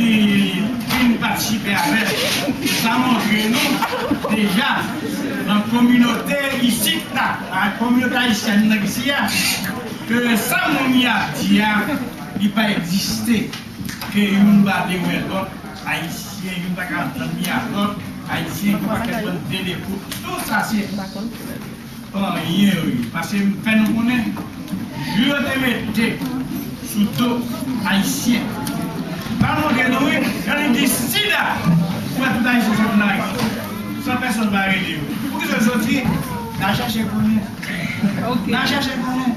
qui participer avec, ça montre nous déjà dans la communauté ici, la communauté haïtienne ici, que ça mon y a dit, il pas existé que une va dérouler l'autre haïtien, une va entendre l'autre haïtien, qui va faire des coups. Tout ça c'est rien, parce que fait nous connaître, je te mettre sous dos haïtien. Pardon, nous, on dit sida pour tout haïtien sur la sans personne va arrêter. Pour que je sorti, la chercher pour nous. La chercher pour nous.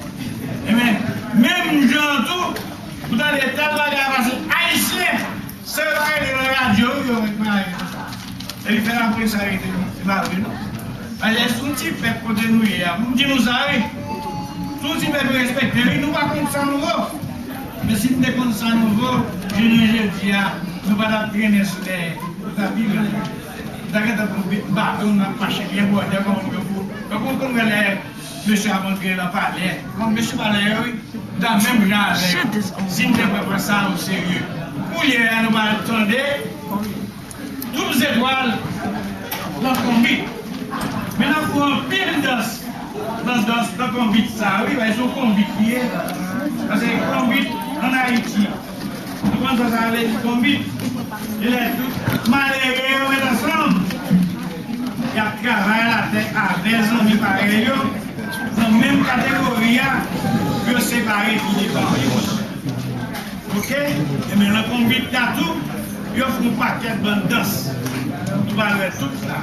Et même gens tout, dans l'état de la parce que haïtien, c'est vrai de la radio, et il fait la police arrêter. C'est pas vrai, non? Allez, tout petit fait côté nous, vous dites nous arrêter. Tout petit fait respecter, nous ne pas contre ça nouveau. Mais si nous sommes ça nouveau, je ne dis pas, nous ne pouvons pas traîner sur les tapis. Nous avons pas cherché les bois, nous avons monsieur a montré le palais. Comme monsieur Palais, dans le même genre, si nous ne prenons pas ça au sérieux, pour y aller, nous allons attendre 12 étoiles dans le convict. Maintenant, pour un pile dans le convict, ça, oui, ils sont convicts. Parce que les convicts en Haïti, nous pensons à les convicts, il est tout malheureux et ensemble. Il y a travaillé la tête avec des amis pareils, dans la même catégorie que séparés qui n'est pas. Ok? Et maintenant, le convict a tout, il offre un paquet de bonnes danses. Nous allons faire tout ça.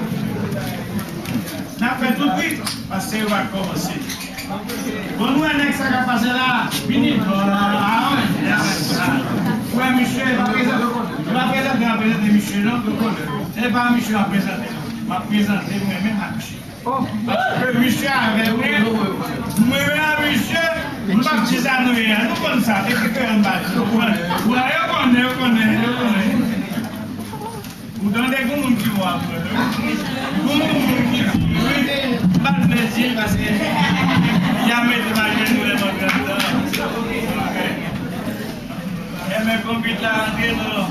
Nous fait tout de suite, parce que ça va commencer. Bon, nous, on ça va passer là. Fini. Oui, monsieur, je vais présenter monsieur, non? Ce n'est pas monsieur à présenter. Je vais présenter moi-même à monsieur. Parce que monsieur avec moi-même monsieur, nous ne sommes pas à nous connaissons ça, c'est que nous connaissons. Vous donnez des gens qui vont après. Vous donnez pas de plaisir parce qu'il y a mes images nous les montrons. Et mes compétences entrent dans